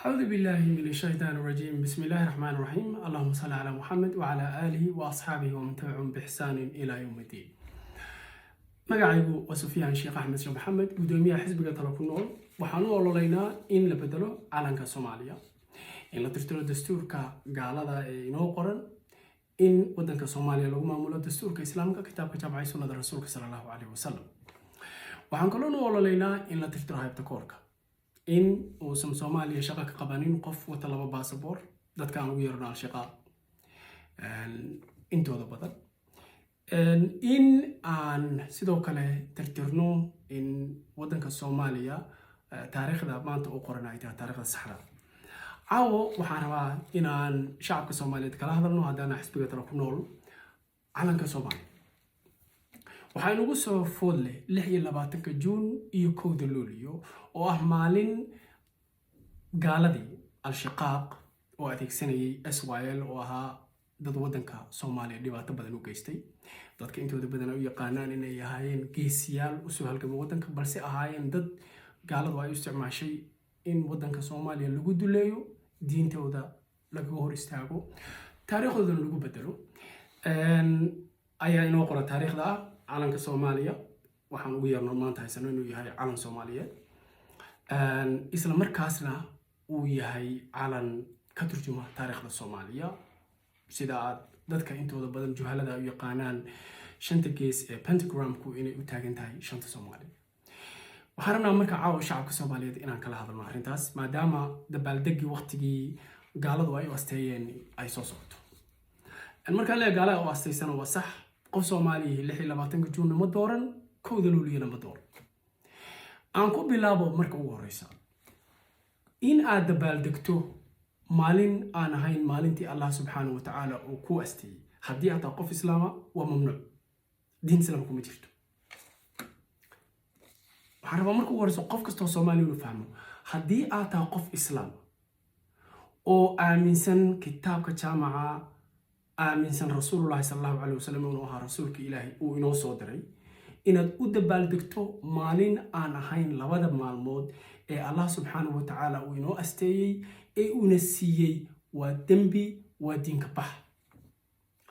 أعوذ بالله من الشيطان الرجيم بسم الله الرحمن الرحيم اللهم صل على محمد وعلى آله وأصحابه ومن تبعهم بإحسان إلى يوم الدين. magacaygu waa Sufyaan Sheekh Axmed Sheekh Maxamed gudoomiyaha xisbiga talo ku nool waxaan u ololaynaa in la bedelo calanka Soomaaliya in la tirtiro dastuurka gaalada ee inoo qoran in wadanka Soomaaliya lagu maamulo dastuurka islaamka kitaabka jaamacada sunnada rasuulka sallallahu alayhi wasallam waxaan kaloo u ololaynaa in la tirtiro haybta koorka in uusan Soomaaliya shaqo ka qabanin qof wata laba baasaboor dadka aan ugu yeerno al-shaqa intooda badan in aan sidoo kale tirtirno in wadanka Soomaaliya taariikhda maanta u qoran ay tahay taariikhda saxda caawo waxaan rabaa in aan shacabka Soomaaliyeed kala hadalno haddana xisbiga talo ku nool calanka Soomaaliya waxaan ugu soo foodlay 26 Juun iyo 1 Luulyo oo ah maalin gaaladii al-shaqaaq oo adeegsanayay SYL oo ahaa dad wadanka Soomaaliya dhibaato badan u geystay dadka intooda badan ay u yaqaanaan inay yahaayeen geesiyaal u soo halgamay wadanka balse ahaayeen dad gaaladu ay u isticmaashay in wadanka Soomaaliya lagu duleeyo diintooda laga hor istaago taariikhdooda lagu bedelo ayaa inoo qoran taariikhda calanka Soomaaliya waxaan ugu yeerno maanta haysano inuu yahay calan Soomaaliyeed isla markaasna uu yahay calan ka turjuma taariikhda Soomaaliya sida dadka intooda badan juhalada ay u yaqaanaan shanta gees ee pentagramku inay u taagan tahay shanta Soomaaliya waxaan rabnaa marka caawa shacabka Soomaaliyeed inaan kala hadalno arrintaas maadaama dabaaldegii waqtigii gaaladu ay u asteeyeen ay soo socoto marka la gaalada u asteysana waa sax qof Soomaaliya 26 Juun ma dooran 1 Luulyo ma dooran aan ku bilaabo marka ugu horeysa in aad dabaaldegto maalin aan ahayn maalintii Allah subhanahu wa ta'ala oo ku asteeyay haddii aad qof islaama waa mamnuuc diin islaamku ma jirto waxaan rabaa marka ugu horeysa qof kasta oo Soomaali uu fahmo haddii aad tahay qof islaam oo aaminsan kitaabka jaamaca aaminsan rasuulullaahi sallallahu alayhi wasallam inuu ahaa rasuulka ilaahay uu inoo soo diray inaad u dabaaldegto maalin aan ahayn labada maalmood ee Allah subhanahu wa ta'ala uu inoo asteeyay ee uuna siiyay waa dambi waa diinka bax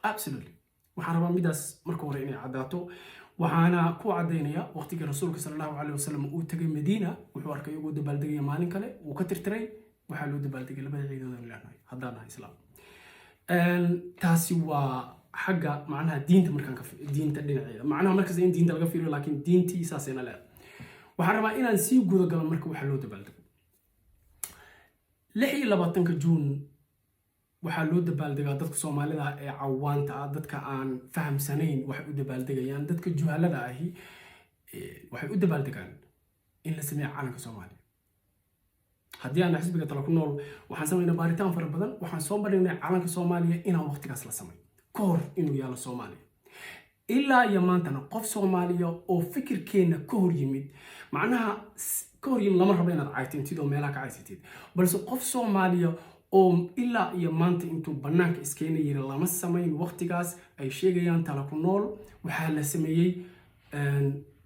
absolutely waxaan rabaa midaas marka hore inay cadaato waxaana ku cadeynaya waqtiga rasuulka sallallahu alayhi wasallam uu tagay Madiina wuxuu arkay ugu dabaaldegay maalin kale uu ka tirtiray waxa loo dabaaldegay labada ciidood oo ilaahay haddana islaam taasi waa xagga macnaha diinta markaan ka diinta dhinaceeda macnaha markaas in diinta laga fiiriyo laakiin diintii isaasina leedahay waxaan rabaa inaan sii gudo galo marka waxa loo dabaaldego 26 Juun waxaa loo dabaaldegaa dadka Soomaalida ee cawaanta dadka aan fahamsanayn waxay u dabaaldegayaan dadka juhalada ahi waxay u dabaaldegaan in la sameeyo calanka Soomaaliya haddii aan xisbiga talo ku nool waxaan sameynaa baaritaan fara badan waxaan soo bandhignay calanka Soomaaliya inaan waqtigaas la sameeyo koor inuu yaalo Soomaaliya ilaa iyo maantana qof Soomaaliya oo fikirkeena ka hor yimid macnaha ka hor yimid lama rabo inaad caaytintid oo meelaha ka caysatid balse qof Soomaaliya oo ilaa iyo maanta intuu banaanka iskeena yiri lama sameyn waqtigaas ay sheegayaan talo ku nool waxaa la sameeyay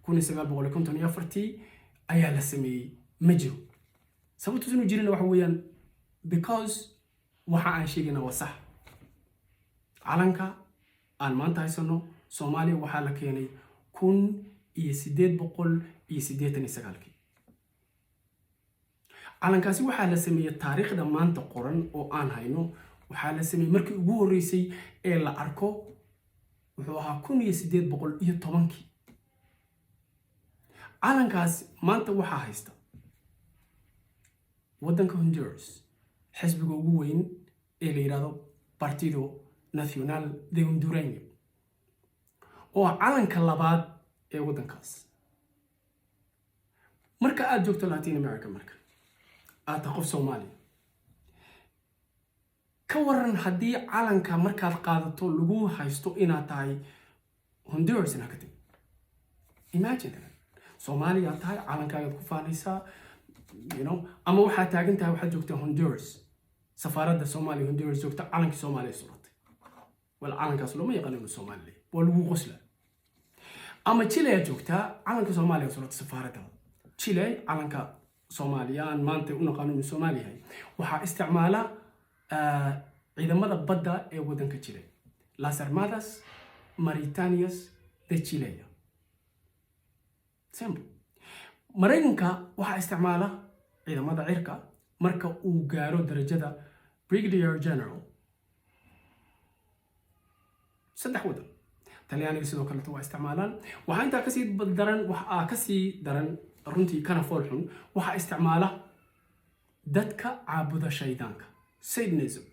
1954 ayaa la sameeyay ma jiro sababtu inuu jirina waxa weeyaan because waxa aan sheegayna waa sax calanka aan maanta haysano Soomaaliya waxaa la keenay 1889 calankaasi waxaa la sameeyay taariikhda maanta qoran oo aan hayno waxaa la sameeyay markii ugu horeysay ee la arko wuxuu ahaa 1810 calankaas maanta waxaa haysta wadanka Honduras xisbiga ugu weyn ee la yiraahdo Partido Nacional de Hondureño oo calanka labaad ee wadankaas marka aad joogto Latin America marka aad qof Soomaali ka waran haddii calanka markaad qaadato lagu haysto inaad tahay Honduras ina ka tag imagine Soomaaliya tahay calankaaga ku faanaysaa ama waxaa taagan tahay waxaad joogtaa Honduras safaaradda Soomaaliya Honduras joogta calanka Soomaaliya suratay wal calankaas loo ma yaqaan Soomaaliya waa lagu qosla ama Chile joogta calanka Soomaaliya suratay safaaradda Chile calanka Soomaaliyaan maanta u naqaano in Soomaali yahay waxaa isticmaala ciidamada badda ee wadanka jiray Las Armadas Maritanias de Chile simple Mareykanka waxaa isticmaala ciidamada cirka marka uu gaaro darajada Brigadier General saddex wadan Talyaaniga sidoo kale waa isticmaalaan waxa inta ka sii daran runtii kana foolxun waxa isticmaala dadka caabuda shaydaanka Satanism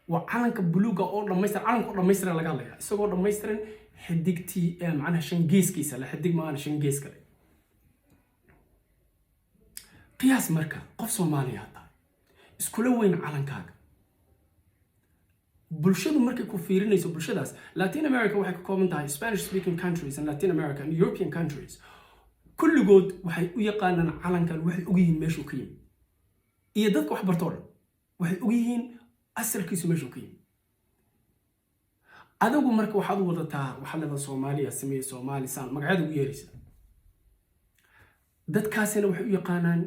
wa calanka buluuga oo dhamaystiran laga hadlaya isagoo dhamaystiran xidigtii macnaha shan geeskiisa la xidig maana shan gees kale qiyaas marka qof Soomaaliya ah iskula weyn calankaaga bulshadu markay ku fiirinayso bulshadaas Latin America waxay ka kooban tahay Spanish speaking countries and Latin America and European countries kulligood waxay u yaqaanaan calankan waxay og yihiin meeshuu ka yimid iyo dadka wax bartoo dhan waxay og yihiin asalkiisu meeshuu ka yimid adigu marka waxaad u wadataa waxa la Soomaaliya sameeyay Soomaalisan magaceeda ugu yeeraysa dadkaasina waxay u yaqaanaan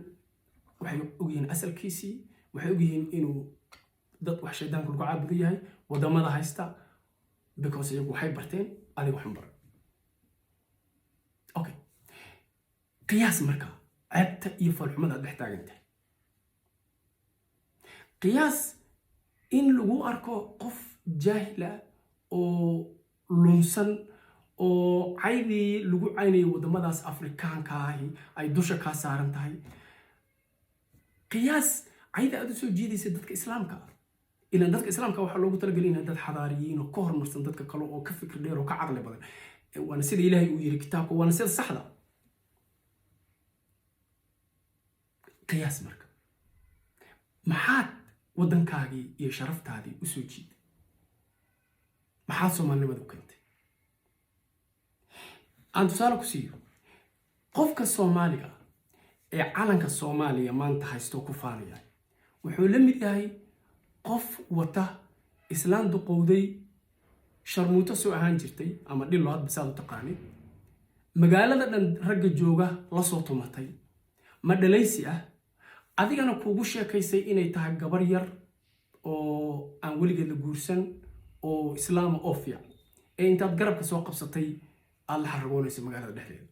waxay og yihiin asalkiisii waxay og yihiin inuu dad wax shaydaanku lagu caabudo yahay wadamada haysta because iyagu waxay barteen adiga waxan baran okay qiyaas marka ceebta iyo falxumada dhex taagantay qiyaas in lagu arko qof jaahila oo lunsan oo caydii lagu caynay wadamadaas Afrikaanka ahi ay dusha ka saaran tahay qiyaas cayda aad soo jiidaysa dadka Islaamka إلى ذلك الإسلام كواحد لو قلت لقلين هذا حضاريين وكهر مرسل ذلك كلو أو كفكر دير وكعقل بدن وأنا سيد إلهي ويري كتابه وأنا سيد الصحراء قياس مرك محات ودن كاجي يشرفت هذه وسوجيد محات سومالي ما دوكنت أنت سالك سير قفك الصومالية علنك الصومالية ما أنت هيستوكو فانيا وحولمي هاي qof wata islaan duqowday sharmuuto soo ahaan jirtay ama dhil loo bisaad u taqaanay magaalada dhan ragga jooga la soo tumatay ma dhalaysi ah adigana kuugu sheekaysay inay tahay gabar yar oo aan weligeed la guursan oo islaam oo fiican ee intaad garabka soo qabsatay alla xargoonaysa magaalada dhexdeeda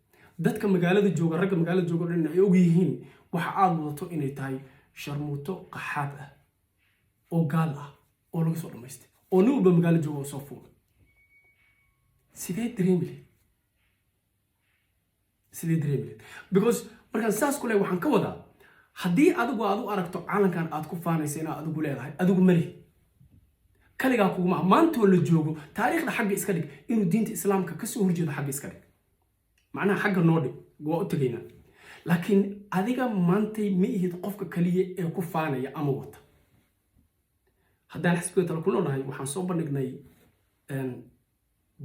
dadka magaalada jooga ragga magaalada jooga dhan ay og yihiin waxa aad wadato inay tahay sharmuuto qaxaad ah oo gaal ah oo lagu soo dhameystay oo nuuba magaalo joogo soo fuul sidee dareemile because markaan saas ku leeyahay waxaan ka wadaa haddii adigu aad u aragto calankan aad ku faanayso inaad adigu leedahay adigu mali kaligaa kuguma maantoo la joogo taariikhda xagga iska dhig inuu diinta islaamka ka soo horjeedo xagga iska dhig macnaha xagga noo dhig waa u tagaynaa laakiin adiga maantay ma ihid qofka kaliya ee ku faanaya ama wata haddaan xisbiga tala ku noolnahay waxaan soo bandhignay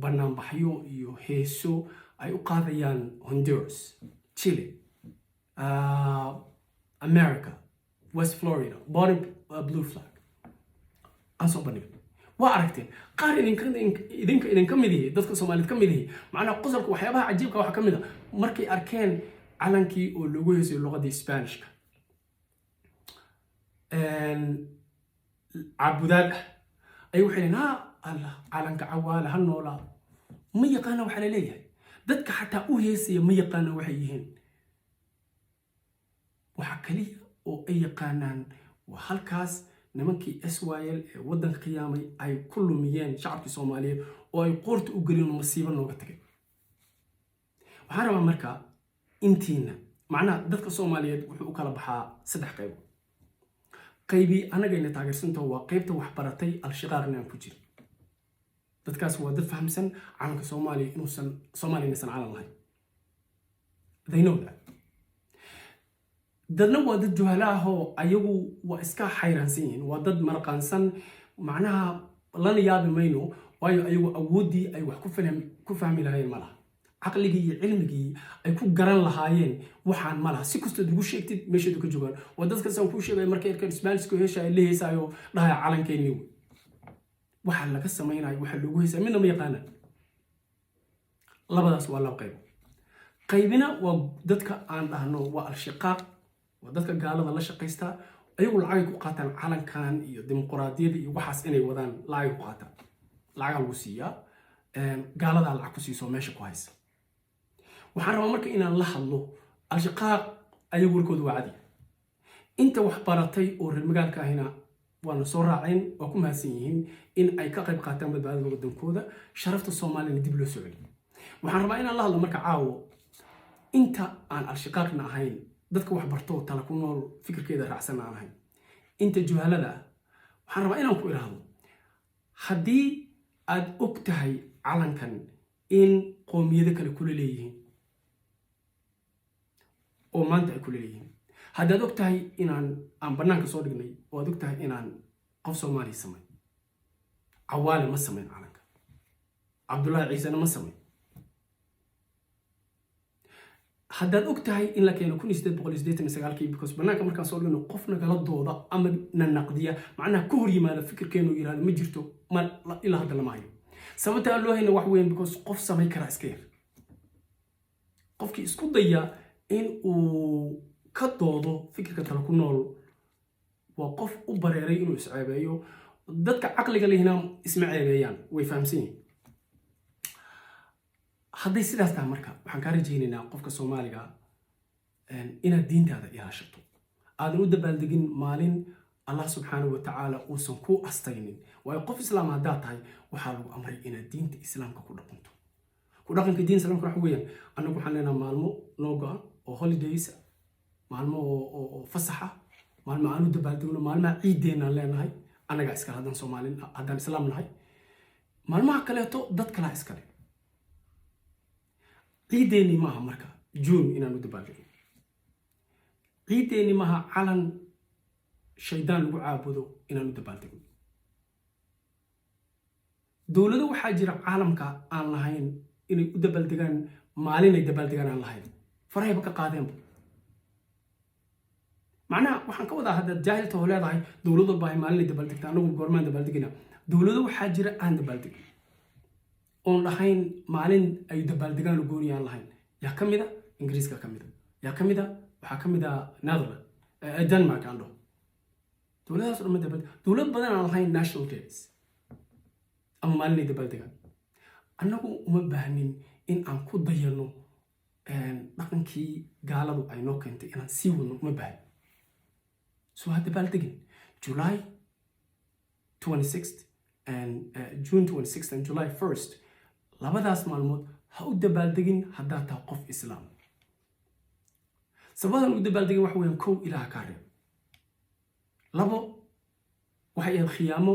banaanbaxyo iyo heeso ay u qaadayaan Honduras, Chile, America, West Florida, Bottom Blue Flag. aan soo bandhignay waa aragteen qaar idinka mid yihiin dadka Soomaaliyeed ka mid yihiin macnaha qosolka waxyaabaha cajiibka waxa ka mid ah markay arkeen calankii oo lagu heesay luqadii Isbaanishka عبودات أيوة حين الله على كعوالة هالنولا ما يقانا وحلا ليه ذاتك حتى أوهيسي ما يقانا وحيهن وحكلي أو أي قانان وهالكاس نمكي إسرائيل ودن قيامي أي كل ميان شعب صومالي وأي قرط أجرين مصيبة نوقتك وحنا مركا إنتينا معنا ذاتك صومالية وكلا بحا صدح قيبو قيبي أنا جاي نتاجرسنته وقيبته وحبرتي الشغار نام كجير. تذكر هو دفع همسن عن كصومالي نوسن صومالي نسن على الله. They know that. دنا ودد جهلاء هو أيوه وإسكا حيرانسين ودد مرقانسن معناها لنا يابي مينو وأيوه أودي أيوه كفهم لهاي الملا. عقلي علمي أي كو جران لهاين وحان مالها سكست تقول شيء كتير مش تقول جوان ودرس كسر كل شيء مركز كان إسبانيس كويش اللي هي سايو لها علن كينيو وحال لك السماين أي وحال لوجه سمينا ميقانا لا بدأ سؤال لا قيم qaybina waa dadka aan dhahno waa al-shiqaaq waa dadka gaalada la shaqaysta ayagu lacag ku qaataan calankan iyo dimuqraadiyada iyo waxaas inay wadaan lacag ku qaataan lacag lagu siiyaa gaalada lacag ku siiso meesha ku haysa waxaan rabaa marka inaan la hadlo al-shiqaaq ayagu warkooda waa cadi inta wax baratay oo reer magaalka ahina waana soo raaceen waa ku mahadsan yihiin in ay ka qayb qaataan badbaadada wadankooda sharafta Soomaaliya dib loo soo celiyo waxaan rabaa inaan la hadlo marka caawo inta aan al-shiqaaqna ahayn dadka wax barto tala ku nool fikirkeeda raacsan aan ahayn inta juhalada waxaan rabaa inaan ku iraahdo haddii aad og tahay calankan in qoomiyada kale kula leeyihiin oo maanta ay kula leeyihiin haddaad og tahay inaan bannaanka soo dhignay oo aad og tahay inaan qof Soomaali samay cawaale ma samayn calanka Cabdullaahi Ciisana ma samayn haddaad og tahay in la keeno 1889 because bannaanka markaan soo dhigno qof nagala dooda ama naqdiya macnaha ku hor yimaada fikirkeenu yiraahdo ma jirto ma ilaa hadda lama hayo sababta loo hayna wax weyn because qof samay kara iska yar qofkii isku daya in uu ka doodo fikirka tala ku nool waa qof u bareeray inuu isceebeeyo dadka caqliga lehna isma ceebeeyaan way fahamsan yihiin hadday sidaas tahay marka waxaan ka rajaynaynaa qofka Soomaaliga inaad diintaada ilaashato aadan u dabaaldegin maalin Allah subhanahu wa ta'ala uusan ku astaynin waayo qof islaam haddaad tahay waxaa lagu amray inaad diinta islaamka ku dhaqanto ku dhaqanka diinta islaamka waxa weeyaan annagu waxaan leenahay maalmo noo go'an oo holidays maalmo oo fasaxa maalmo aan u dabaaldegno maalmaha ciideena leenahay annaga iska hadan Soomaali hadan islaam nahay maalmaha kaleeto dad kala iska leh ciideeni maaha marka June inaan u dabaaldegno ciideeni maaha calan shaydaan lagu caabudo inaan u dabaaldegno dawladda waxaa jira caalamka aan lahayn inay u dabaaldegaan maalin ay dabaaldegaan aan lahayn farayba ka qaadeen macnaha waxaan ka wadaa hadda jaahilta oo leedahay dawladdu baa maalin ay dabaaldegta anagu goormaan dabaaldegina dawladdu waxaa jira aan dabaaldegin oon lahayn maalin ay dabaaldegaan gooniyaan lahayn yaa kamida Ingiriiska kamida yaa kamida waxaa kamida Netherlands Denmark ando dawladahaas oo madabad dawlad badan aan lahayn national days ama maalin ay dabaaldegaan annagu uma baahnin in aan ku dayano dhaqankii gaaladu ay noo keentay inaan sii wadno uma baahnin soo ha dabaaldegin July 26th and June 26th and July 1st labadaas maalmood ha u dabaaldegin haddaad tahay qof islaam sabadan u dabaaldegin wax weyn kow ilaaha ka reeb labo waxay ahayd khiyaamo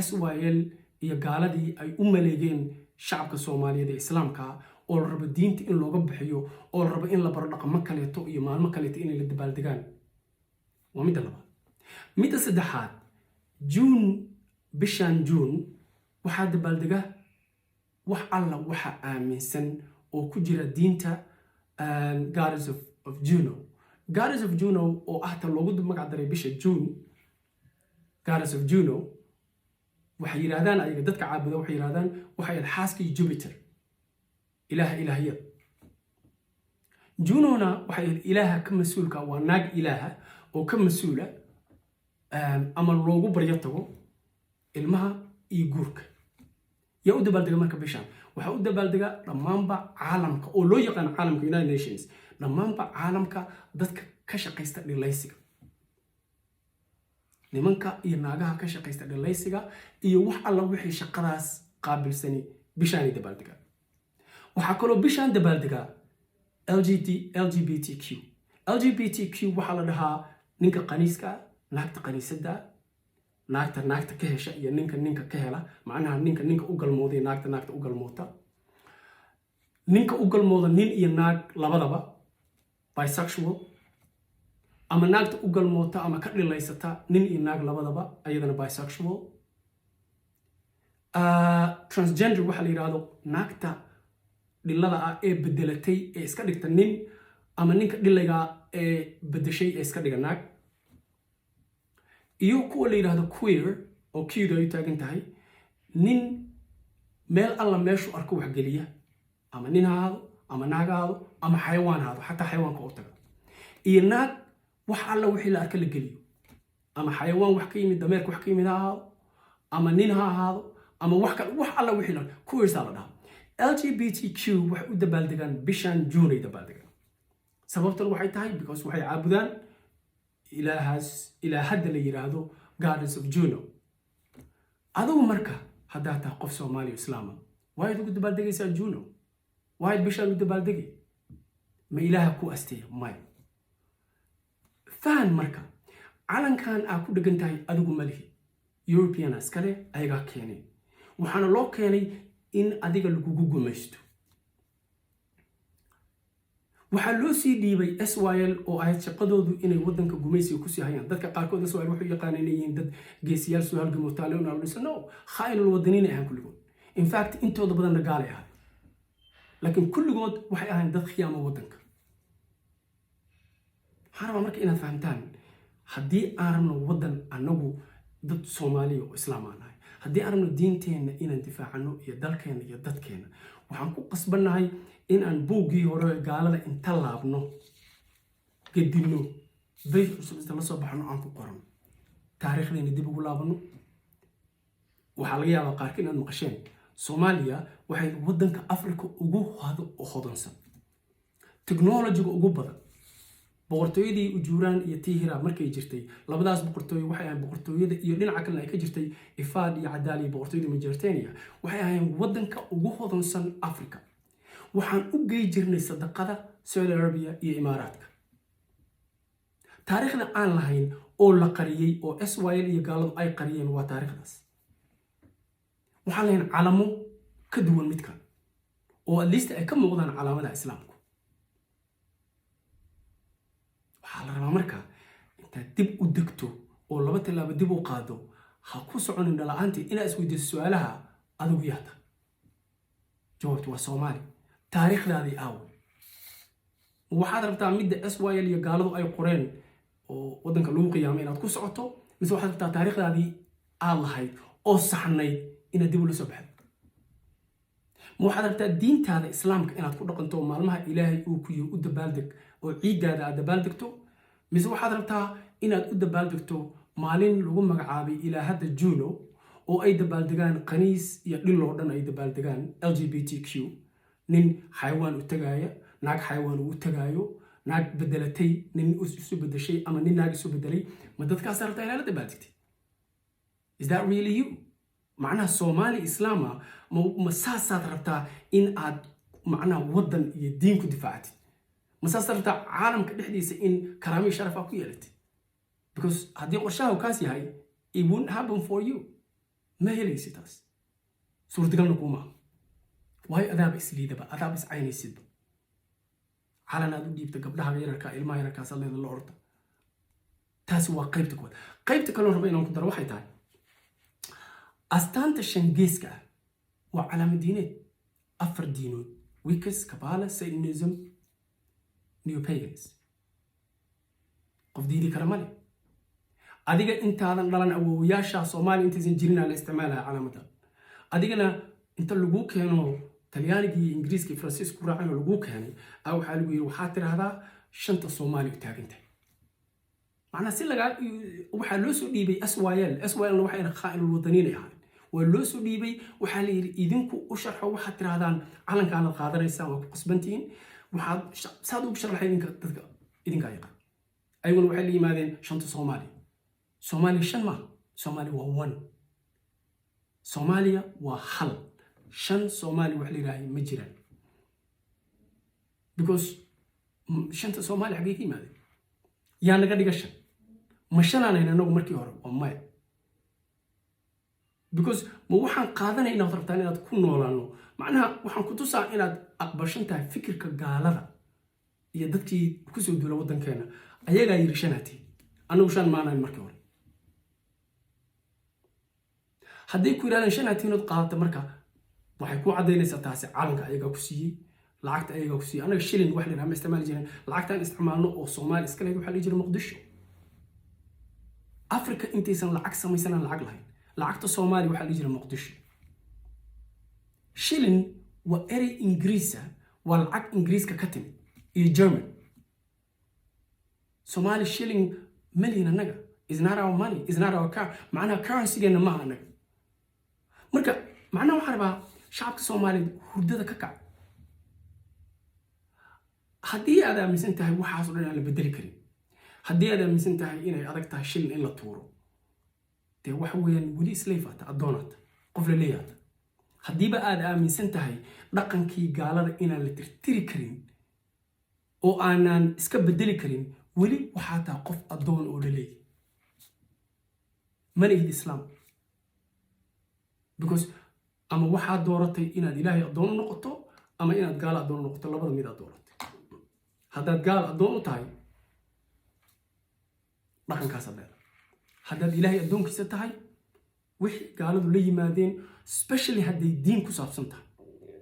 SYL iyo gaaladii ay u maleegeen shacabka Soomaaliyeed ee islaamka oo la rabo diinta in looga bixiyo oo la rabo in la baro dhaqamo kaleeto iyo maalmo kaleeto in la dabaaldegaan waa midda labaad midda saddexaad June bishan June waxaa dabaaldega wax alla waxa aaminsan oo ku jira diinta Goddess of Juno Goddess of Juno oo ah tan loogu magac daray bisha June Goddess of Juno waxay yiraahdaan ayaga dadka caabuda waxay yiraahdaan waxay xaaskii Jupiter ilaahiyad Juno-na waxay ilaaha ka mas'uulka waa naag ilaaha oo ka mas'uula ama loogu baryo tago ilmaha iyo guurka yaa u dabaaldega marka bishan waxa u dabaaldega dhammaanba caalamka oo loo yaqaan caalamka United Nations dhammaanba caalamka dadka ka shaqeysta dhilaysiga nimanka iyo naagaha ka shaqeysta dhilaysiga iyo wax alla wixii shaqadaas qaabilsani bishan dabaaldega waxa kaloo bishan dabaaldega LGBTQ waxa la dhahaa ninka qaniiska naagta qaniisada naagta ka hesha iyo ninka ka hela macnaha ninka u galmooday naagta u galmoota ninka u galmooda nin iyo naag labadaba bisexual ama naagta u galmoota ama ka dhilaysata nin iyo naag labadaba ayadana bisexual transgender waxa la yiraahdo naagta dhilada ah ee bedelatay ee iska dhigta nin ama ninka dhilayga ee bedeshay ee iska dhiga naag iyo kuwa la yiraahdo queer oo queer ay taagan tahay nin meel alla meeshu arko wax geliya ama nin haado ama naag ahaado ama xayawaan ahaado xataa xayawaanka u taga iyo naag wax alla wixii la arka la geliyo ama xayawaan wax ka yimid dameerka wax ka yimid ha ahaado ama nin ha ahaado ama wax alla wixii la kuwiisa la dhaha LGBTQ waxay u dabaaldegaan bishan June ay dabaaldegaan sababtan waxay tahay because waxay caabudaan ilaahada la yiraahdo goddess of Juno adigu marka haddaa tahay qof Soomaali Islaama waad ugu dabaaldegaysaa Juno waad bishan u dabaaldegi ma ilaaha ku asteeyo may fan marka calankan aa ku dhagan tahay adigu malihi European askale ayaga keenay waxaana loo keenay in adiga lagu gumaysto waxa loo sii dhiibay SYL oo ay shaqadoodu inay wadanka gumaysiga ku sii hayaan dadka qaarkood SYL waxay yaqaaneen inay yihiin dad geesiyaal soo halgamo taaleon aan dhisno khaa'inul wadaniin ahaan kulligood in fact intooda badan gaalay ahaa laakiin kulligood waxay ahayn dad khiyaamo wadanka haraba marka inaad fahamtaan haddii aan rabno wadan anagu dad Soomaali oo Islaam ah haddii aan rabno diinteena inaan difaacano iyo dalkeena iyo dadkeena waxaan ku qasbanahay in aan buuggii hore gaalada inta laabno gedino bay cusub la soo baxno aan ku qoran taariikhdeena dib ugu laabano waxa laga yaabaa qaarkiin inaad maqasheen Soomaaliya waxay wadanka Afrika ugu hodansan technology-ga ugu badan boqortooyadii Ujuuraan iyo Tihira markay jirtay labadaas boqortooy waxay ahayn boqortooyada iyo dhinaca kale ay ka jirtay Ifaad iyo Cadaali boqortooyada Majeerteeniya waxay ahayn wadanka ugu hodansan Afrika waxaan u geey jirnay sadaqada Saudi Arabia iyo Imaaraadka taariikhda aan lahayn oo la qariyay oo SYL iyo gaaladu ay qariyeen waa taariikhdaas waxaan lahayn calamo ka duwan midka oo at least ay ka muuqdaan calaamadaha islaamka waxaa la rabaa marka intaad dib u degto oo laba tallaabo dib u qaado ha ku soconin dhala'aantii inaad isweydiiso su'aalaha adigu yaata jawaabtu waa Soomaali taariikhdaadii aawo waxaad rabtaa midda SYL iyo gaaladu ay qoreen oo wadanka lagu qiyaamay inaad ku socoto mise waxaad rabtaa taariikhdaadii aad lahayd oo saxnayd inaad dib u la soo baxdo ma waxaad rabtaa diintaada islaamka inaad ku dhaqanto maalmaha ilaahay uu ku u dabaaldeg oo ciidaada aad dabaaldegto mise waxaad rabtaa inaad u dabaaldegto maalin lagu magacaabay ilaahada Juno oo ay dabaaldegaan qaniis iyo dhiloo dhan ay dabaaldegaan LGBTQ nin xayawaan u tagaaya naag xayawaan u tagaayo naag bedelatay nin isu bedeshay ama nin naag isu bedelay ma dadkaas rabtaa inaad la dabaaldegtay is that really you macnaha Soomaali Islaama ma saasaad rabtaa in aad macnaha wadan iyo diin ku difaactid ma saasaad rabtaa caalamka dhexdiisa in karaami sharaf ku yeelatid because haddii qorshaha kaas yahay it won't happen for you ma helaysid taas suurtagalna kuma waayo adaab isliidaba adaab iscaynaysidba calanaad u dhiibta gabdhaha yararka ilmaha yararka salleeda la orda taasi waa qaybta koowaad qaybta kale raba inaan ku daro waxay tahay astaanta shangeeska waa calaamad diineed afar diinood Wiccans Kabbalah Satanism Neo-pagans qof diidi kara male adiga intaadan dhalan awoowayaasha Soomaali intaysan jirin la isticmaalaa calaamada adigana inta lagu keeno Talyaanigii Ingiriiska iyo Faransiisku raacay lagu keenay waxa lagu yiri waxa tiraahdaa shanta Soomaali u taagantay macna si laga waxa loo soo dhiibay SYL waxay khaa'inul wadaniin ahaan waa loo soo dhiibay waxa la yiri idinku u sharxo waxa tirahdaan calankaan qaadanaysaa waa ku qasbantiin waxaad saad ugu sharxay dadka idinka yaqaan ayaguna waxay la yimaadeen shanta Soomaali shan ma Soomaali waa one Soomaaliya waa hal shan Soomaali wax la yiraahdo ma jiraan because shanta Soomaali xagee ka yimaadeen yaa naga dhiga shan ma shanaan anagu markii hore oo may because ma waxaan qaadanaynaa rabtaan inaad ku noolaano macnaha waxaan ku tusaa inaad aqbashan tahay fikirka gaalada iyo dadkii ku soo duula wadankeena ayagaa yiri shanaati anagu shan maanayn markii hore haddii ku yiraahdaan shanaati inaad qaadato marka waxay ku cadaynaysaa taasi calanka ayagaa ku siiyey lacagta ayagaa ku siiyey anaga shilling wax la isticmaali jireen lacagtaan isticmaalno oo Soomaali iska leeyahay waxa la jira Muqdisho Afrika intaysan lacag samaysanaan lacag lahayn lacagta Soomaali waxa la jira Muqdisho shilling waa erey Ingiriisa والعك إنجليز ككتم German Somali shilling million naga is not our money is not our car معناها currency جينا معها naga مركا معناها وحربا شعب Somali هردة ككع هدي هذا من سنتها وحاصل لنا اللي بدري كريم هدي هذا من سنتها إنا أدقتها شيل إلا طورو تي وحوين ولي سليفات الدونات قفل ليات هدي بقى هذا من سنتها رقم كي قال إنا اللي ترتري كريم أو أنا إسكب بدري كريم ولي وحاتا قف الدون أولي من الإسلام because أما واحد دورتي إنا إلهي الدون نقطة أما إنا تقال الدون نقطة لبضا ميدا دورتي هذا قال الدون تاي رقم كاسبير هذا إلهي الدون كيستهاي وحي قالوا لي مادين especially هدي دين كساب سنتها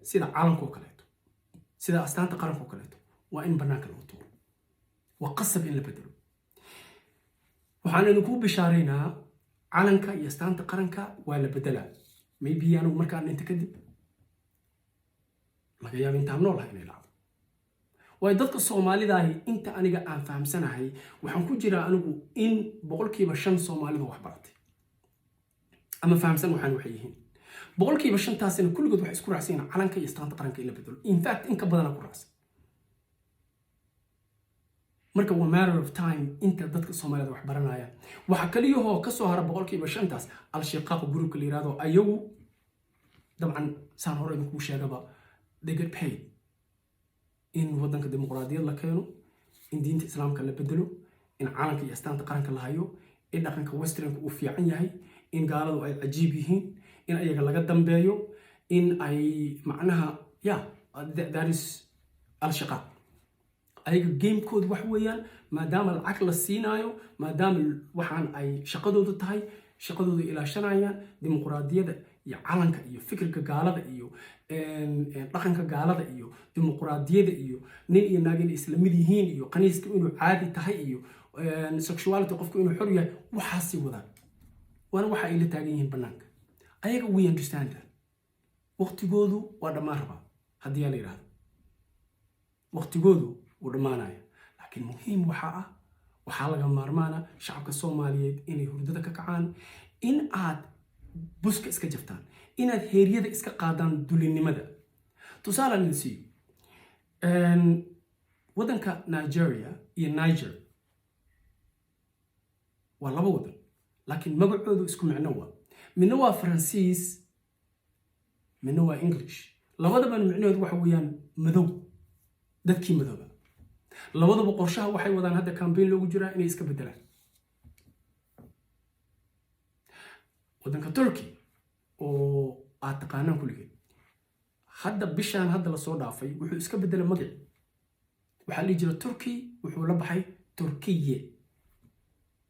سيدا عالم كوكاليتو سيدا أستانتا قرن كوكاليتو وإن بناك الوطور وقصب إن لبدلو وحانا نكون بشارينا عالنكا يستانتا قرنكا ولا بدلا maybe أنا ومركا أن أنت كذب لكن يا بنت عمنو الله إني لعب ويدك الصومالي داهي أنت أنا جا أفهم سنة هاي وحنكون جرا أنا إن بقول كي بشن صومالي ذو حبرتي أما فهم سنة وحن وحيهين بقول كي بشن تاسين كل جد وحيس كل عسين عالنكا يستانتا قرنكا إلا بدلو in fact إنك بدنا كل عسين marka waa matter of time inta dadka Soomaalida wax baranaya waxa kaliya oo ka soo hara boqolkiiba 5taas al-shiqaq group la yiraahdo ayagu dabcan saan hore idinku sheegaba they get paid in wadanka dimuqraadiyad la keeno in diinta islaamka la bedelo in caalamka iyo astaanta qaranka la hayo in dhaqanka westernka uu fiican yahay in gaaladu ay ajiib yihiin in ayaga laga dambeeyo in ay macnaha that is al-shiqaq ayaga game code wax weeyaan maadaama lacag la siinaayo maadaama waxaan ay shaqadoodu tahay shaqadoodu ilaashanayaan dimuqraadiyada iyo calanka iyo fikirka gaalada iyo dhaqanka gaalada iyo dimuqraadiyada iyo nin iyo naag inay isla mid yihiin iyo qaniiska inuu caadi tahay iyo sexuality qofku inuu xor yahay waxaasi wadaan waana waxa ay la taagan yihiin banaanka ayaga we understand that waqtigoodu waa dhammaan rabaa haddii la yiraahdo waqtigoodu ودمانايا لكن مهم وحا لغا مارمانا شعبك الصوماليين إني هردada ka kacaan in aad buska iska jaftaan inaad heeriyada iska qaadaan dulinimada tusaale ninsi wadanka Nigeria iyo Niger waa laba wadan laakiin magacoodu isku macno waa midna waa Faransiis midna waa English labadaba macnahoodu waxa weeyaan madow dadkii madowba labadaba qorshaha waxay wadaan hadda campaign loogu jiraa inay iska bedelaan wadanka Turkey oo aad taqaanaan kulligeed hadda bishaan hadda la soo dhaafay wuxuu iska bedelay magac waxa la jira Turkey wuxuu la baxay Turkiye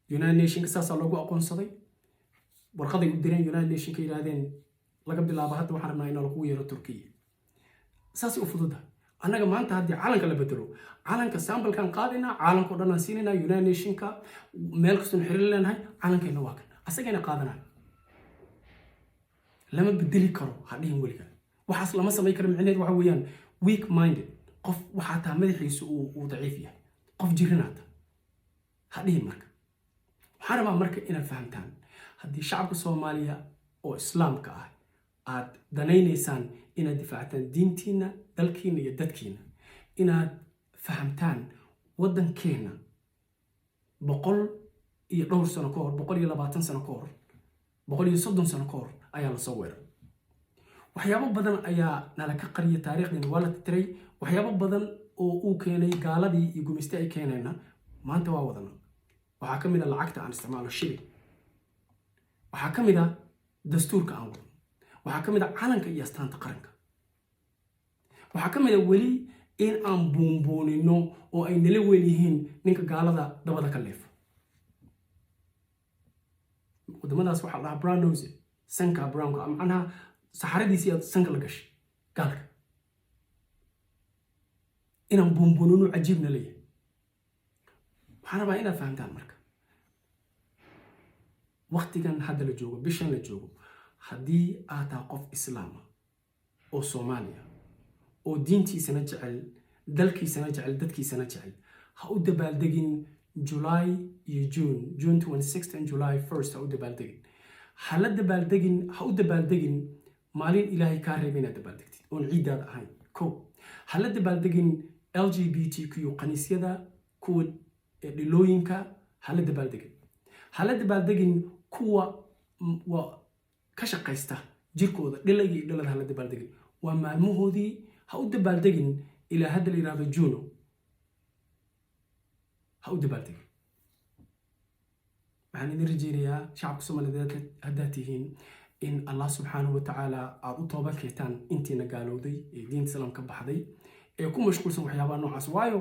United Nations saasa loogu aqoonsaday warqaday u direen United Nations ka yiraahdeen laga bilaabo hadda waxaan rabnaa in lagu yeero Turkiye saasi u fududahay anaga maanta hadii calanka la bedelo calanka sample kan qaadina calanka oo dhan aan siinina United Nations ka meel kasto xiriir leenahay calankeena waa kan asagana qaadanaa lama bedeli karo hadhiin waliga waxaas lama sameey karo micneed waxa weeyaan weak minded qof waxa taa madaxiisu uu daciif yahay qof jirinaata hadhiin marka waxaan rabaa marka inaad fahamtaan hadii shacabka Soomaaliya oo islaamka ah aad danaynaysaan inaad difaactaan diintiina dalkiina iyo dadkiina inaad fahamtaan wadankeena 100 sano ka hor 120 sano ka hor 130 sano ka hor ayaa la soo weeray waxyaabo badan ayaa nala ka qariyay taariikhdeena wala tiray waxyaabo badan oo uu keenay gaaladii iyo gumeysta ay keenayna maanta waa wadana waxa kamid ah lacagta aan isticmaalo shilin waxa kamid ah dastuurka aan wado waxa kamid ah calanka iyo astaanta qaranka waxa kamid ah wali in aan buunbuunino oo ay nala weelihiin ninka gaalada dabada ka leef wadamadaas waxa la brown nose sanka brown ka macnaha saxaradiisi aad sanka la gashay gaalka inaan buunbuunino cajiibna leeyahay waxaan rabaa inaad fahamtaan marka waqtigan hadda la joogo bishan la joogo haddii aad tahay qof islaam oo Soomaaliya oo diintiisana jecel dalkiisana jecel dadkiisana jecel ha u dabaaldegin July iyo June 26th and July 1st ha u dabaaldegin ha u dabaaldegin maalin ilaahay kaa reebay inaad dabaaldegtid oon ciidaada ahayn ha la dabaaldegin LGBTQ qaniisyada kuwa dhilooyinka ha la dabaaldegin kuwa ka shaqaysta jirkooda dhilayga iyo dhalada ha la dabaaldegin waa maalmahoodii ha u dabaaldegin ilaa hadda la yiraahdo Juno ha u dabaaldegin waxaan idin rajaynayaa shacabka Soomaaliyeed haddaad tihiin in Allah subxaanahu wa tacaala aad u tooba keentaan intiina gaalowday ee diinta islaamka baxday ee ku mashquulsan waxyaabaha noocaas waayo